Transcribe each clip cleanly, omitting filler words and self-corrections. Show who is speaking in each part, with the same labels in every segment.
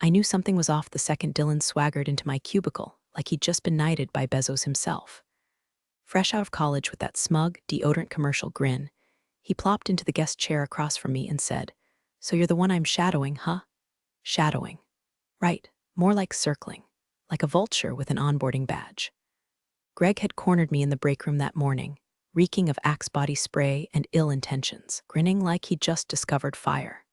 Speaker 1: I knew something was off the second Dylan swaggered into my cubicle, like he'd just been knighted by Bezos himself. Fresh out of college with that smug, deodorant commercial grin, he plopped into the guest chair across from me and said, "So you're the one I'm shadowing, huh?" Shadowing. Right, more like circling, like a vulture with an onboarding badge. Greg had cornered me in the break room that morning, reeking of Axe body spray and ill intentions, grinning like he'd just discovered fire.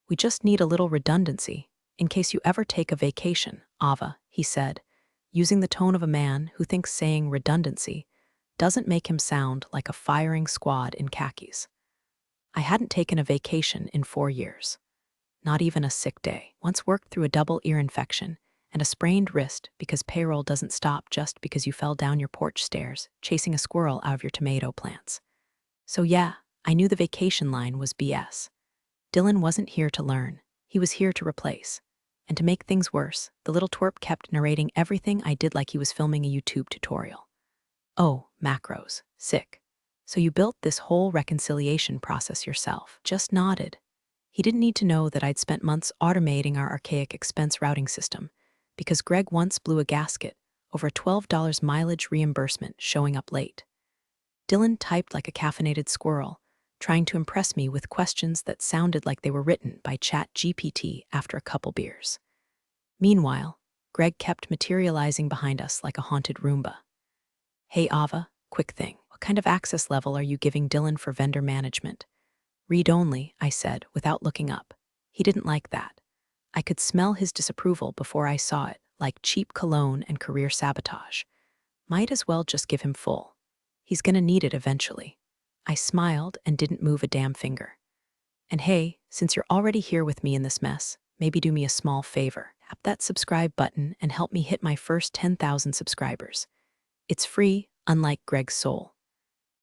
Speaker 1: "We just need a little redundancy, in case you ever take a vacation, Ava," he said, using the tone of a man who thinks saying redundancy doesn't make him sound like a firing squad in khakis. I hadn't taken a vacation in 4 years. Not even a sick day. Once worked through a double ear infection and a sprained wrist because payroll doesn't stop just because you fell down your porch stairs chasing a squirrel out of your tomato plants. So yeah, I knew the vacation line was BS. Dylan wasn't here to learn. He was here to replace. And to make things worse, the little twerp kept narrating everything I did like he was filming a YouTube tutorial. "Oh, macros. Sick. So you built this whole reconciliation process yourself." Just nodded. He didn't need to know that I'd spent months automating our archaic expense routing system, because Greg once blew a gasket over a $12 mileage reimbursement showing up late. Dylan typed like a caffeinated squirrel, trying to impress me with questions that sounded like they were written by ChatGPT after a couple beers. Meanwhile, Greg kept materializing behind us like a haunted Roomba. "Hey Ava, quick thing. What kind of access level are you giving Dylan for vendor management?" "Read only," I said, without looking up. He didn't like that. I could smell his disapproval before I saw it, like cheap cologne and career sabotage. Might as well just give him full. He's gonna need it eventually. I smiled and didn't move a damn finger. "And hey, since you're already here with me in this mess, maybe do me a small favor. Tap that subscribe button and help me hit my first 10,000 subscribers. It's free, unlike Greg's soul.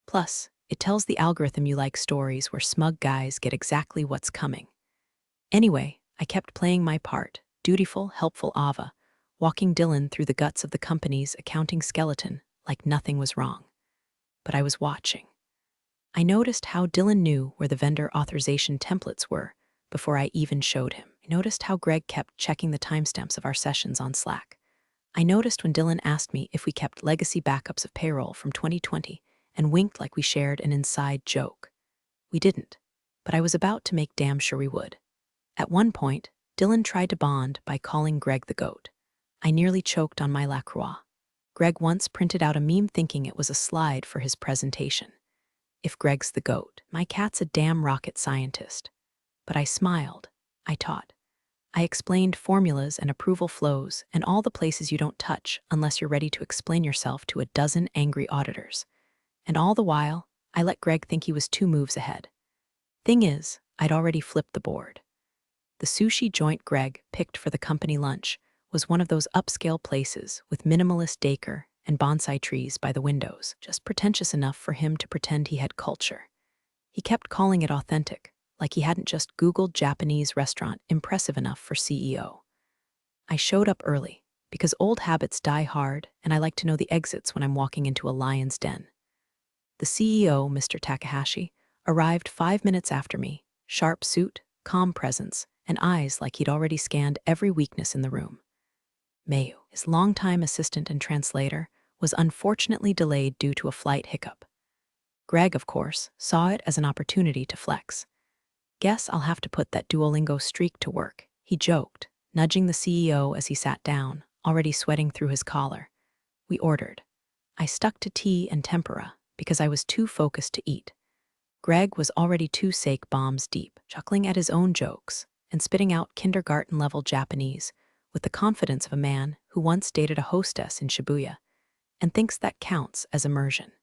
Speaker 1: Plus, it tells the algorithm you like stories where smug guys get exactly what's coming." Anyway, I kept playing my part, dutiful, helpful Ava, walking Dylan through the guts of the company's accounting skeleton like nothing was wrong. But I was watching. I noticed how Dylan knew where the vendor authorization templates were before I even showed him. I noticed how Greg kept checking the timestamps of our sessions on Slack. I noticed when Dylan asked me if we kept legacy backups of payroll from 2020 and winked like we shared an inside joke. We didn't, but I was about to make damn sure we would. At one point, Dylan tried to bond by calling Greg the goat. I nearly choked on my La Croix. Greg once printed out a meme thinking it was a slide for his presentation. If Greg's the goat, my cat's a damn rocket scientist. But I smiled. I taught. I explained formulas and approval flows and all the places you don't touch unless you're ready to explain yourself to a dozen angry auditors. And all the while, I let Greg think he was 2 moves ahead. Thing is, I'd already flipped the board. The sushi joint Greg picked for the company lunch was one of those upscale places with minimalist decor and bonsai trees by the windows, just pretentious enough for him to pretend he had culture. He kept calling it authentic, like he hadn't just Googled Japanese restaurant impressive enough for CEO. I showed up early, because old habits die hard and I like to know the exits when I'm walking into a lion's den. The CEO, Mr. Takahashi, arrived 5 minutes after me, sharp suit, calm presence, and eyes like he'd already scanned every weakness in the room. Mayu, his longtime assistant and translator, was unfortunately delayed due to a flight hiccup. Greg, of course, saw it as an opportunity to flex. "Guess I'll have to put that Duolingo streak to work," he joked, nudging the CEO as he sat down, already sweating through his collar. We ordered. I stuck to tea and tempura because I was too focused to eat. Greg was already 2 sake bombs deep, chuckling at his own jokes and spitting out kindergarten-level Japanese with the confidence of a man who once dated a hostess in Shibuya and thinks that counts as immersion.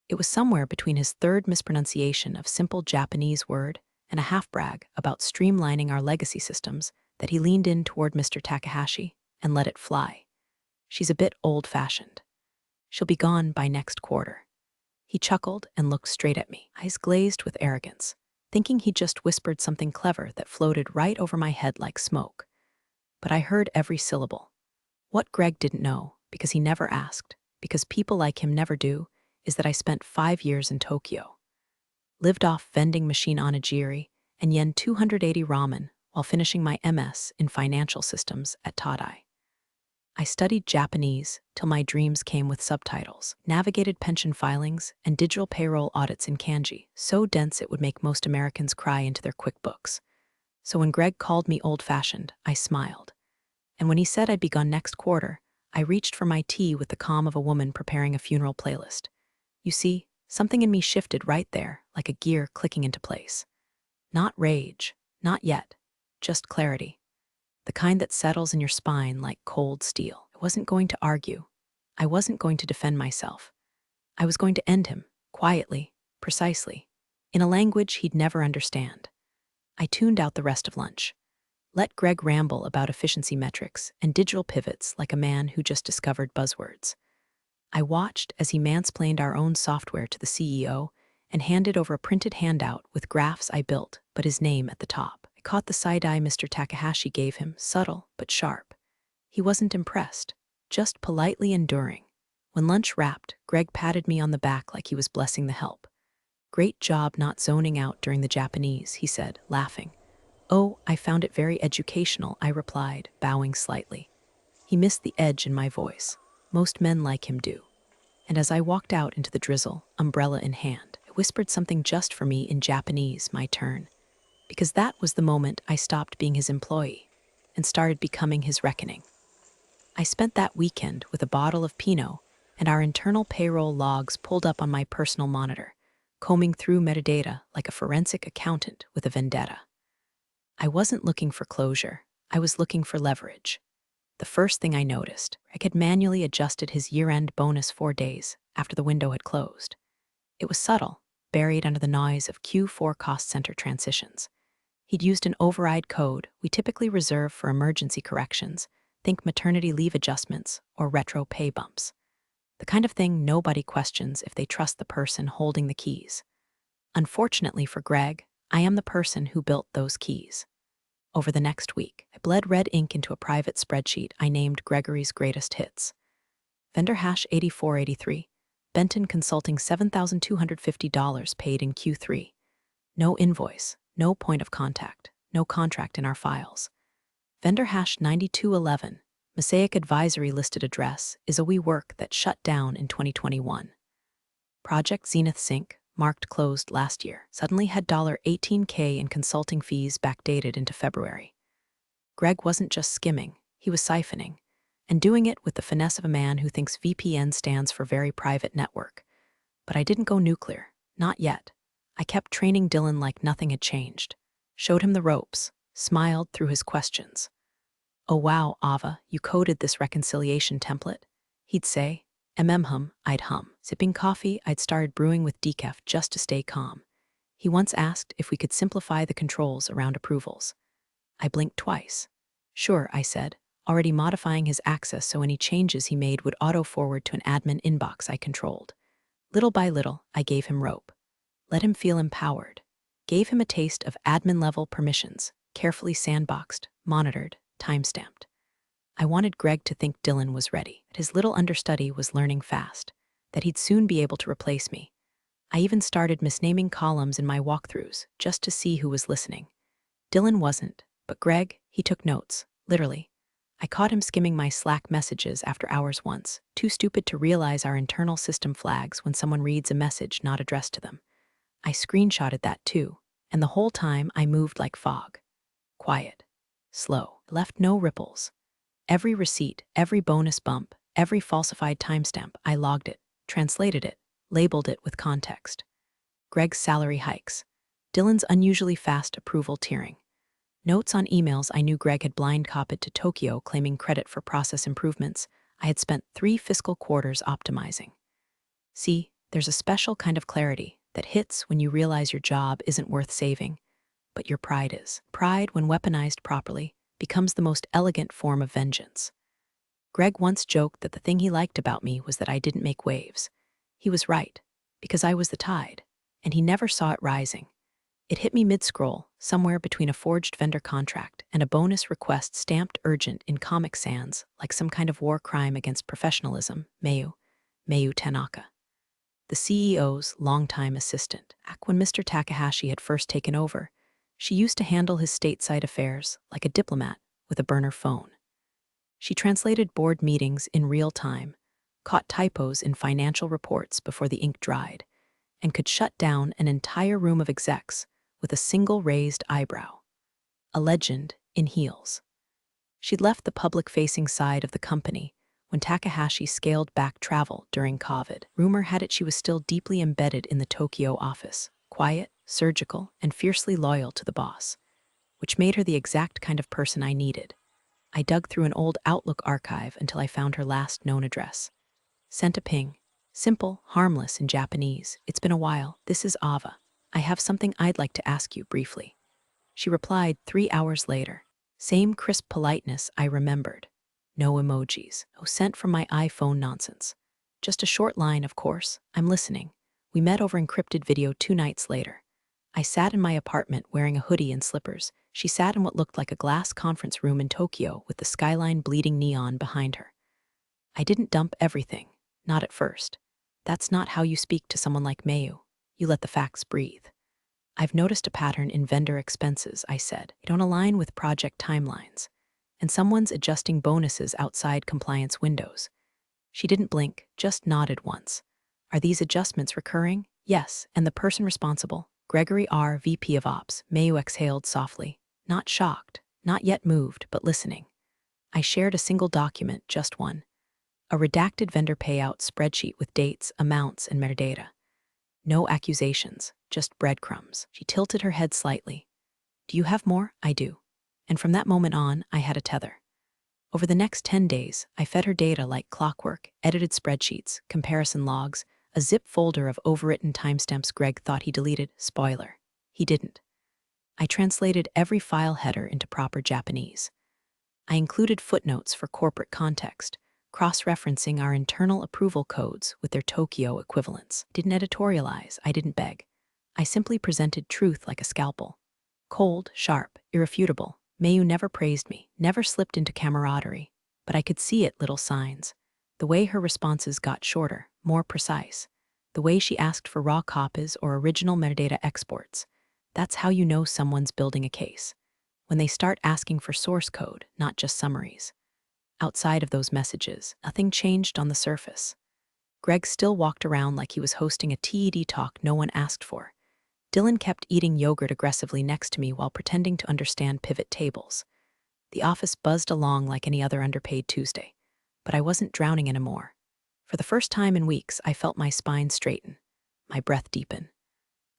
Speaker 1: It was somewhere between his third mispronunciation of simple Japanese word and a half-brag about streamlining our legacy systems that he leaned in toward Mr. Takahashi and let it fly. "She's a bit old-fashioned. She'll be gone by next quarter." He chuckled and looked straight at me, eyes glazed with arrogance, thinking he'd just whispered something clever that floated right over my head like smoke. But I heard every syllable. What Greg didn't know, because he never asked, because people like him never do, is that I spent 5 years in Tokyo. Lived off vending machine onigiri and yen 280 ramen while finishing my MS in financial systems at Todai. I studied Japanese till my dreams came with subtitles, navigated pension filings, and digital payroll audits in kanji, so dense it would make most Americans cry into their QuickBooks. So when Greg called me old-fashioned, I smiled. And when he said I'd be gone next quarter, I reached for my tea with the calm of a woman preparing a funeral playlist. You see, something in me shifted right there, like a gear clicking into place. Not rage, not yet, just clarity. The kind that settles in your spine like cold steel. I wasn't going to argue. I wasn't going to defend myself. I was going to end him, quietly, precisely, in a language he'd never understand. I tuned out the rest of lunch. Let Greg ramble about efficiency metrics and digital pivots like a man who just discovered buzzwords. I watched as he mansplained our own software to the CEO and handed over a printed handout with graphs I built, but his name at the top. I caught the side-eye Mr. Takahashi gave him, subtle but sharp. He wasn't impressed, just politely enduring. When lunch wrapped, Greg patted me on the back like he was blessing the help. "Great job not zoning out during the Japanese," he said, laughing. "Oh, I found it very educational," I replied, bowing slightly. He missed the edge in my voice. Most men like him do. And as I walked out into the drizzle, umbrella in hand, I whispered something just for me in Japanese, my turn. Because that was the moment I stopped being his employee and started becoming his reckoning. I spent that weekend with a bottle of Pinot and our internal payroll logs pulled up on my personal monitor, combing through metadata like a forensic accountant with a vendetta. I wasn't looking for closure. I was looking for leverage. The first thing I noticed, Greg had manually adjusted his year-end bonus 4 days after the window had closed. It was subtle, buried under the noise of Q4 cost center transitions. He'd used an override code we typically reserve for emergency corrections, think maternity leave adjustments or retro pay bumps. The kind of thing nobody questions if they trust the person holding the keys. Unfortunately for Greg, I am the person who built those keys. Over the next week, I bled red ink into a private spreadsheet I named Gregory's Greatest Hits. Vendor hash 8483, Benton Consulting $7,250 paid in Q3. No invoice, no point of contact, no contract in our files. Vendor hash 9211, Mosaic Advisory listed address is a WeWork that shut down in 2021. Project Zenith Sync, marked closed last year, suddenly had $18K in consulting fees backdated into February. Greg wasn't just skimming, he was siphoning, and doing it with the finesse of a man who thinks VPN stands for Very Private Network. But I didn't go nuclear, not yet. I kept training Dylan like nothing had changed, showed him the ropes, smiled through his questions. "Oh wow, Ava, you coded this reconciliation template?" He'd say. Hum, I'd hum. Sipping coffee, I'd started brewing with decaf just to stay calm. He once asked if we could simplify the controls around approvals. I blinked twice. "Sure," I said, already modifying his access so any changes he made would auto-forward to an admin inbox I controlled. Little by little, I gave him rope. Let him feel empowered. Gave him a taste of admin-level permissions, carefully sandboxed, monitored, timestamped. I wanted Greg to think Dylan was ready, that his little understudy was learning fast, that he'd soon be able to replace me. I even started misnaming columns in my walkthroughs just to see who was listening. Dylan wasn't, but Greg, he took notes, literally. I caught him skimming my Slack messages after hours once, too stupid to realize our internal system flags when someone reads a message not addressed to them. I screenshotted that too, and the whole time I moved like fog. Quiet. Slow. Left no ripples. Every receipt, every bonus bump, every falsified timestamp, I logged it, translated it, labeled it with context. Greg's salary hikes. Dylan's unusually fast approval tiering. Notes on emails I knew Greg had blind copied to Tokyo claiming credit for process improvements I had spent 3 fiscal quarters optimizing. See, there's a special kind of clarity that hits when you realize your job isn't worth saving, but your pride is. Pride, when weaponized properly, becomes the most elegant form of vengeance. Greg once joked that the thing he liked about me was that I didn't make waves. He was right, because I was the tide, and he never saw it rising. It hit me mid-scroll, somewhere between a forged vendor contract and a bonus request stamped urgent in Comic Sans, like some kind of war crime against professionalism, Mayu Tanaka. The CEO's longtime assistant. Back when Mr. Takahashi had first taken over, She used to handle his stateside affairs like a diplomat with a burner phone. She translated board meetings in real time, caught typos in financial reports before the ink dried, and could shut down an entire room of execs with a single raised eyebrow. A legend in heels. She'd left the public-facing side of the company when Takahashi scaled back travel during COVID. Rumor had it she was still deeply embedded in the Tokyo office, quiet, surgical, and fiercely loyal to the boss, which made her the exact kind of person I needed. I dug through an old Outlook archive until I found her last known address. Sent a ping. Simple, harmless in Japanese. It's been a while. This is Ava. I have something I'd like to ask you briefly. She replied 3 hours later. Same crisp politeness I remembered. No emojis. No sent from my iPhone nonsense. Just a short line, of course. I'm listening. We met over encrypted video 2 nights later. I sat in my apartment wearing a hoodie and slippers. She sat in what looked like a glass conference room in Tokyo with the skyline bleeding neon behind her. I didn't dump everything. Not at first. That's not how you speak to someone like Mayu. You let the facts breathe. I've noticed a pattern in vendor expenses, I said. They don't align with project timelines. And someone's adjusting bonuses outside compliance windows. She didn't blink, just nodded once. Are these adjustments recurring? Yes, and the person responsible, Gregory R., VP of Ops. Mayu exhaled softly. Not shocked, not yet moved, but listening. I shared a single document, just one. A redacted vendor payout spreadsheet with dates, amounts, and metadata. No accusations, just breadcrumbs. She tilted her head slightly. Do you have more? I do. And from that moment on, I had a tether. Over the next 10 days, I fed her data like clockwork, edited spreadsheets, comparison logs, a zip folder of overwritten timestamps Greg thought he deleted. Spoiler. He didn't. I translated every file header into proper Japanese. I included footnotes for corporate context, cross-referencing our internal approval codes with their Tokyo equivalents. Didn't editorialize, I didn't beg. I simply presented truth like a scalpel. Cold, sharp, irrefutable. Mayu never praised me, never slipped into camaraderie, but I could see it, little signs. The way her responses got shorter, more precise. The way she asked for raw copies or original metadata exports. That's how you know someone's building a case. When they start asking for source code, not just summaries. Outside of those messages, nothing changed on the surface. Greg still walked around like he was hosting a TED talk no one asked for. Dylan kept eating yogurt aggressively next to me while pretending to understand pivot tables. The office buzzed along like any other underpaid Tuesday, but I wasn't drowning anymore. For the first time in weeks, I felt my spine straighten, my breath deepen.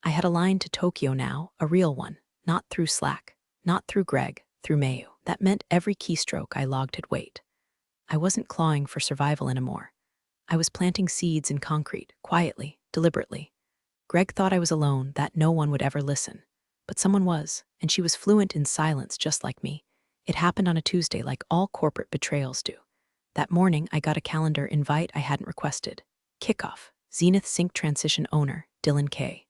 Speaker 1: I had a line to Tokyo now, a real one, not through Slack, not through Greg, through Mayu. That meant every keystroke I logged had weight. I wasn't clawing for survival anymore. I was planting seeds in concrete, quietly, deliberately. Greg thought I was alone, that no one would ever listen. But someone was, and she was fluent in silence just like me. It happened on a Tuesday like all corporate betrayals do. That morning, I got a calendar invite I hadn't requested. Kickoff, Zenith Sync Transition Owner, Dylan K.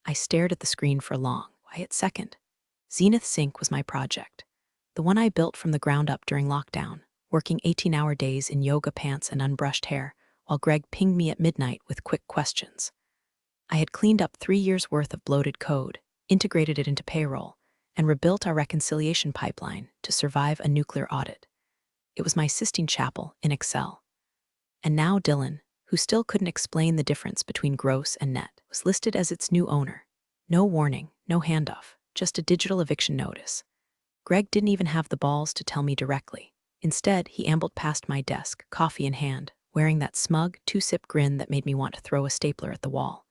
Speaker 1: I stared at the screen for a long, quiet second. Zenith Sync was my project. The one I built from the ground up during lockdown, working 18-hour days in yoga pants and unbrushed hair, while Greg pinged me at midnight with quick questions. I had cleaned up 3 years' worth of bloated code, integrated it into payroll, and rebuilt our reconciliation pipeline to survive a nuclear audit. It was my Sistine Chapel in Excel. And now Dylan, who still couldn't explain the difference between gross and net, was listed as its new owner. No warning, no handoff, just a digital eviction notice. Greg didn't even have the balls to tell me directly. Instead, he ambled past my desk, coffee in hand, wearing that smug, two-sip grin that made me want to throw a stapler at the wall.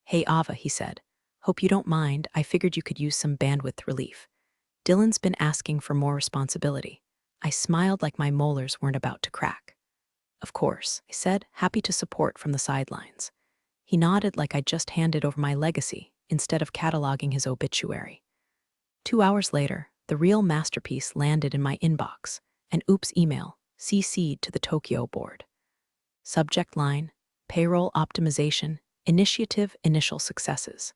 Speaker 1: Hey Ava, he said. Hope you don't mind, I figured you could use some bandwidth relief. Dylan's been asking for more responsibility. I smiled like my molars weren't about to crack. Of course, I said, happy to support from the sidelines. He nodded like I'd just handed over my legacy, instead of cataloging his obituary. 2 hours later, the real masterpiece landed in my inbox, an oops email, CC'd to the Tokyo board. Subject line, payroll optimization, initiative initial successes.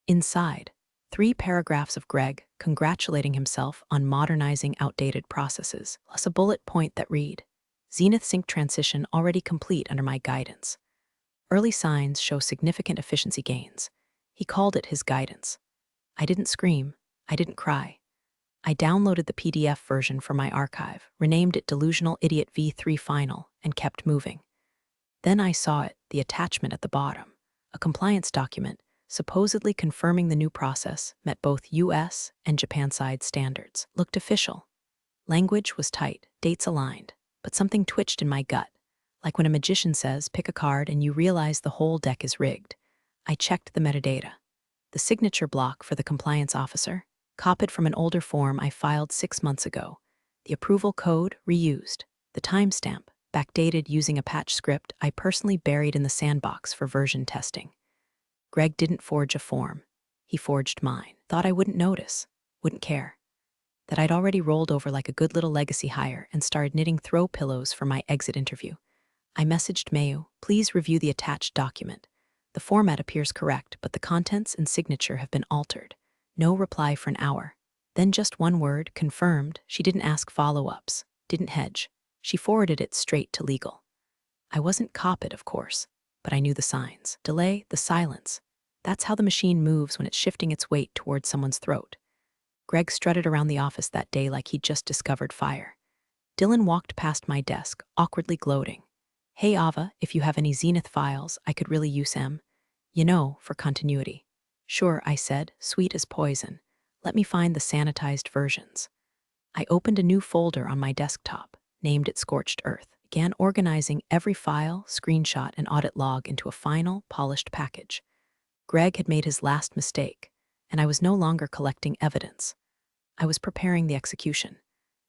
Speaker 1: Inside, 3 paragraphs of Greg congratulating himself on modernizing outdated processes, plus a bullet point that read, Zenith Sync transition already complete under my guidance. Early signs show significant efficiency gains. He called it his guidance. I didn't scream. I didn't cry. I downloaded the PDF version from my archive, renamed it Delusional Idiot V3 Final, and kept moving. Then I saw it, the attachment at the bottom, a compliance document supposedly confirming the new process met both US and Japan side standards. Looked official. Language was tight, dates aligned, but something twitched in my gut, like when a magician says, pick a card and you realize the whole deck is rigged. I checked the metadata. The signature block for the compliance officer, copied from an older form I filed 6 months ago. The approval code, reused. The timestamp, backdated using a patch script I personally buried in the sandbox for version testing. Greg didn't forge a form. He forged mine. Thought I wouldn't notice, wouldn't care. That I'd already rolled over like a good little legacy hire and started knitting throw pillows for my exit interview. I messaged Mayu, please review the attached document. The format appears correct, but the contents and signature have been altered. No reply for an hour. Then just one word, confirmed. She didn't ask follow-ups, didn't hedge. She forwarded it straight to legal. I wasn't copied, of course, but I knew the signs. Delay, the silence. That's how the machine moves when it's shifting its weight towards someone's throat. Greg strutted around the office that day like he'd just discovered fire. Dylan walked past my desk, awkwardly gloating. Hey Ava, if you have any Zenith files, I could really use them. You know, for continuity. Sure, I said, sweet as poison. Let me find the sanitized versions. I opened a new folder on my desktop, named it Scorched Earth, began organizing every file, screenshot, and audit log into a final, polished package. Greg had made his last mistake, and I was no longer collecting evidence. I was preparing the execution.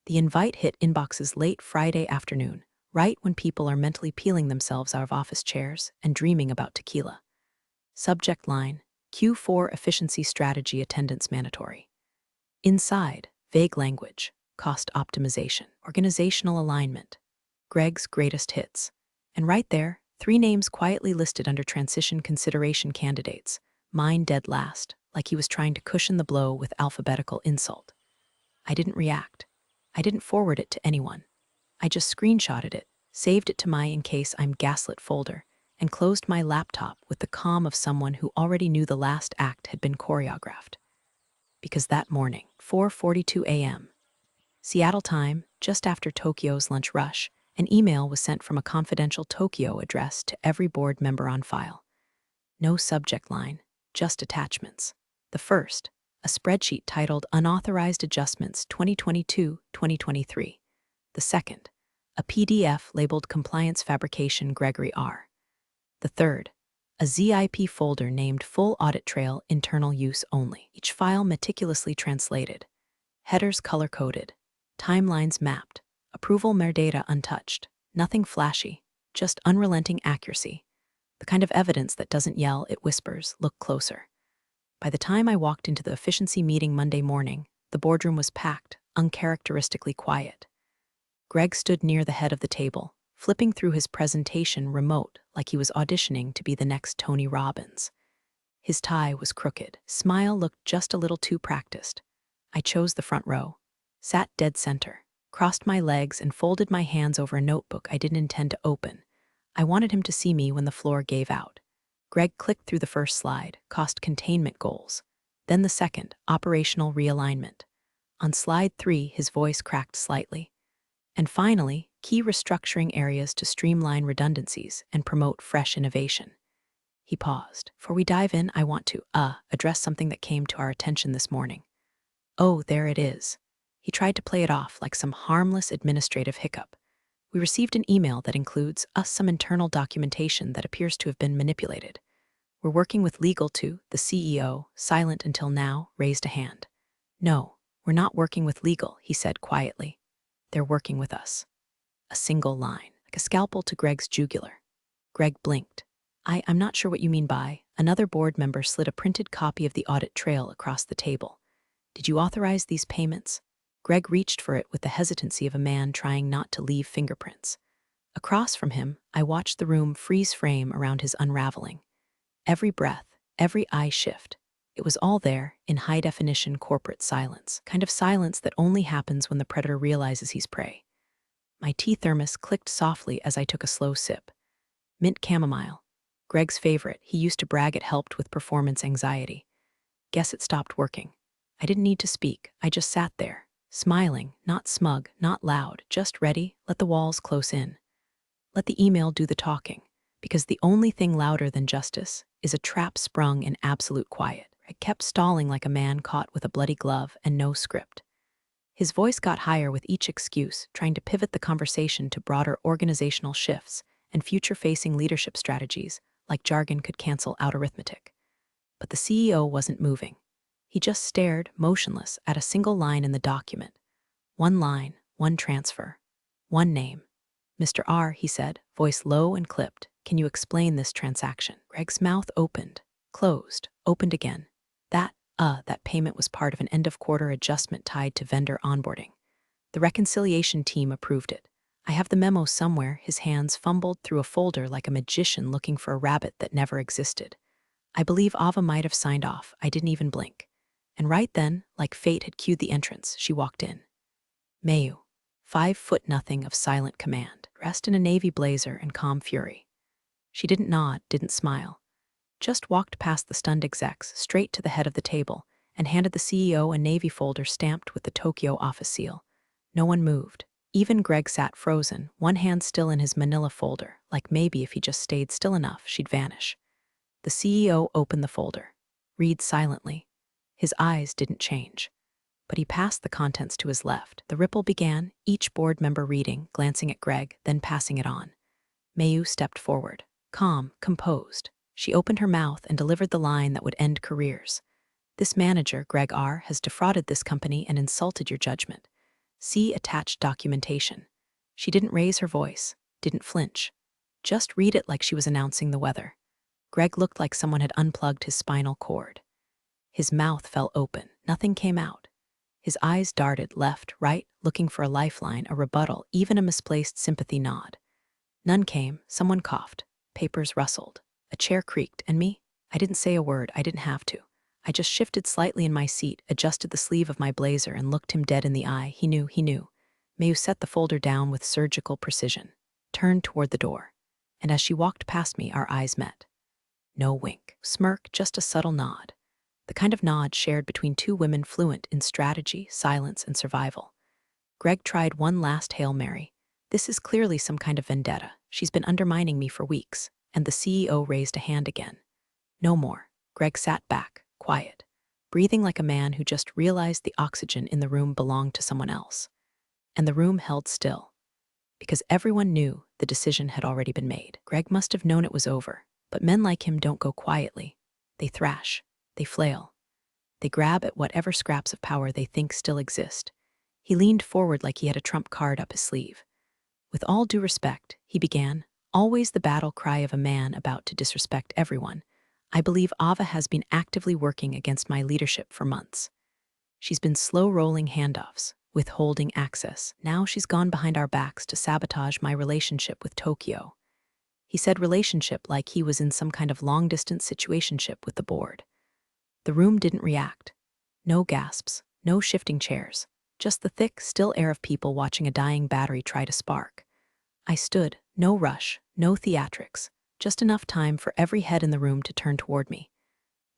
Speaker 1: The invite hit inboxes late Friday afternoon, right when people are mentally peeling themselves out of office chairs and dreaming about tequila. Subject line, Q4 efficiency strategy attendance mandatory. Inside, vague language, cost optimization, organizational alignment, Greg's greatest hits. And right there, 3 names quietly listed under transition consideration candidates, mine dead last, like he was trying to cushion the blow with alphabetical insult. I didn't react. I didn't forward it to anyone. I just screenshotted it, saved it to my in case I'm gaslit folder, and closed my laptop with the calm of someone who already knew the last act had been choreographed. Because that morning, 4:42 a.m., Seattle time, just after Tokyo's lunch rush, an email was sent from a confidential Tokyo address to every board member on file. No subject line, just attachments. The first, a spreadsheet titled Unauthorized Adjustments 2022-2023. The second, a PDF labeled Compliance Fabrication Gregory R. The third, a ZIP folder named Full Audit Trail Internal Use Only. Each file meticulously translated. Headers color-coded. Timelines mapped. Approval metadata untouched. Nothing flashy, just unrelenting accuracy. The kind of evidence that doesn't yell, it whispers, look closer. By the time I walked into the efficiency meeting Monday morning, the boardroom was packed, uncharacteristically quiet. Greg stood near the head of the table, flipping through his presentation remote like he was auditioning to be the next Tony Robbins. His tie was crooked. Smile looked just a little too practiced. I chose the front row, sat dead center, crossed my legs and folded my hands over a notebook I didn't intend to open. I wanted him to see me when the floor gave out. Greg clicked through the first slide, cost containment goals. Then the second, operational realignment. On slide 3, his voice cracked slightly. And finally, key restructuring areas to streamline redundancies and promote fresh innovation. He paused. Before we dive in, I want to, address something that came to our attention this morning. Oh, there it is. He tried to play it off like some harmless administrative hiccup. We received an email that includes some internal documentation that appears to have been manipulated. We're working with legal to, the CEO, silent until now, raised a hand. No, we're not working with legal, he said quietly. They're working with us. A single line, like a scalpel to Greg's jugular. Greg blinked. I'm not sure what you mean by. Another board member slid a printed copy of the audit trail across the table. Did you authorize these payments? Greg reached for it with the hesitancy of a man trying not to leave fingerprints. Across from him, I watched the room freeze frame around his unraveling. Every breath, every eye shift. It was all there in high-definition corporate silence, kind of silence that only happens when the predator realizes he's prey. My tea thermos clicked softly as I took a slow sip. Mint chamomile. Greg's favorite. He used to brag it helped with performance anxiety. Guess it stopped working. I didn't need to speak, I just sat there, smiling, not smug, not loud, just ready, let the walls close in. Let the email do the talking, because the only thing louder than justice is a trap sprung in absolute quiet. I kept stalling like a man caught with a bloody glove and no script. His voice got higher with each excuse, trying to pivot the conversation to broader organizational shifts and future-facing leadership strategies, like jargon could cancel out arithmetic. But the CEO wasn't moving. He just stared, motionless, at a single line in the document. One line, one transfer, one name. Mr. R, he said, voice low and clipped, can you explain this transaction? Greg's mouth opened, closed, opened again. That payment was part of an end-of-quarter adjustment tied to vendor onboarding. The reconciliation team approved it. I have the memo somewhere. His hands fumbled through a folder like a magician looking for a rabbit that never existed. I believe Ava might have signed off. I didn't even blink. And right then, like fate had cued the entrance, she walked in. Mayu, 5'0" of silent command, dressed in a navy blazer and calm fury. She didn't nod, didn't smile. Just walked past the stunned execs, straight to the head of the table, and handed the CEO a navy folder stamped with the Tokyo office seal. No one moved. Even Greg sat frozen, one hand still in his manila folder, like maybe if he just stayed still enough, she'd vanish. The CEO opened the folder. Read silently. His eyes didn't change. But he passed the contents to his left. The ripple began, each board member reading, glancing at Greg, then passing it on. Mayu stepped forward, calm, composed. She opened her mouth and delivered the line that would end careers. This manager, Greg R., has defrauded this company and insulted your judgment. See attached documentation. She didn't raise her voice, didn't flinch. Just read it like she was announcing the weather. Greg looked like someone had unplugged his spinal cord. His mouth fell open, nothing came out. His eyes darted left, right, looking for a lifeline, a rebuttal, even a misplaced sympathy nod. None came, someone coughed, papers rustled. A chair creaked, and me? I didn't say a word, I didn't have to. I just shifted slightly in my seat, adjusted the sleeve of my blazer, and looked him dead in the eye. He knew. Mayu set the folder down with surgical precision, turned toward the door, and as she walked past me, our eyes met. No wink, smirk, just a subtle nod. The kind of nod shared between two women fluent in strategy, silence, and survival. Greg tried one last Hail Mary. This is clearly some kind of vendetta. She's been undermining me for weeks. And the CEO raised a hand again. No more. Greg sat back, quiet, breathing like a man who just realized the oxygen in the room belonged to someone else. And the room held still, because everyone knew the decision had already been made. Greg must have known it was over, but men like him don't go quietly. They thrash, they flail, they grab at whatever scraps of power they think still exist. He leaned forward like he had a trump card up his sleeve. With all due respect, he began, always the battle cry of a man about to disrespect everyone, I believe Ava has been actively working against my leadership for months. She's been slow-rolling handoffs, withholding access. Now she's gone behind our backs to sabotage my relationship with Tokyo. He said relationship like he was in some kind of long-distance situationship with the board. The room didn't react. No gasps, no shifting chairs, just the thick, still air of people watching a dying battery try to spark. I stood, no rush, no theatrics, just enough time for every head in the room to turn toward me.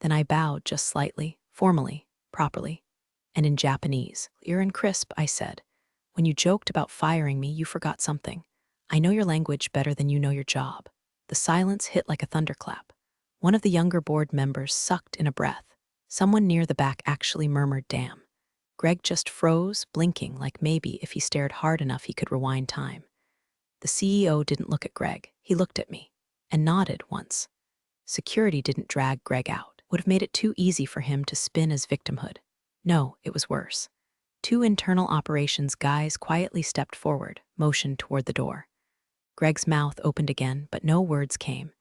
Speaker 1: Then I bowed just slightly, formally, properly, and in Japanese. Clear and crisp, I said. When you joked about firing me, you forgot something. I know your language better than you know your job. The silence hit like a thunderclap. One of the younger board members sucked in a breath. Someone near the back actually murmured, damn. Greg just froze, blinking like maybe if he stared hard enough he could rewind time. The CEO didn't look at Greg, he looked at me, and nodded once. Security didn't drag Greg out, would have made it too easy for him to spin as victimhood. No, it was worse. Two internal operations guys quietly stepped forward, motioned toward the door. Greg's mouth opened again, but no words came.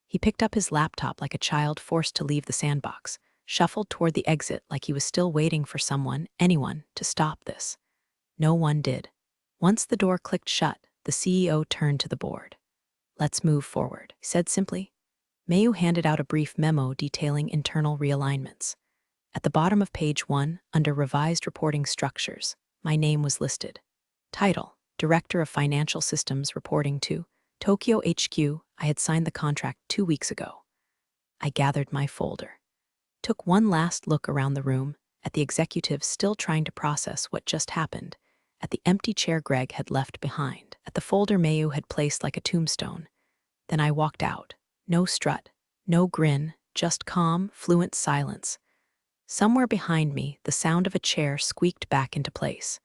Speaker 1: He picked up his laptop like a child forced to leave the sandbox, shuffled toward the exit like he was still waiting for someone, anyone, to stop this. No one did. Once the door clicked shut, the CEO turned to the board. Let's move forward, he said simply. Mayu handed out a brief memo detailing internal realignments. At the bottom of page 1, under Revised Reporting Structures, my name was listed. Title, Director of Financial Systems reporting to Tokyo HQ. I had signed the contract 2 weeks ago. I gathered my folder, took one last look around the room, at the executives still trying to process what just happened, at the empty chair Greg had left behind, at the folder Mayu had placed like a tombstone. Then I walked out. No strut, no grin, just calm, fluent silence. Somewhere behind me, the sound of a chair squeaked back into place.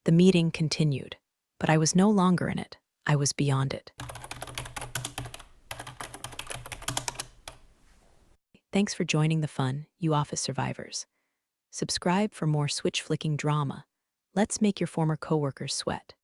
Speaker 1: The meeting continued, but I was no longer in it. I was beyond it. Thanks for joining the fun, you office survivors. Subscribe for more switch-flicking drama. Let's make your former coworkers sweat.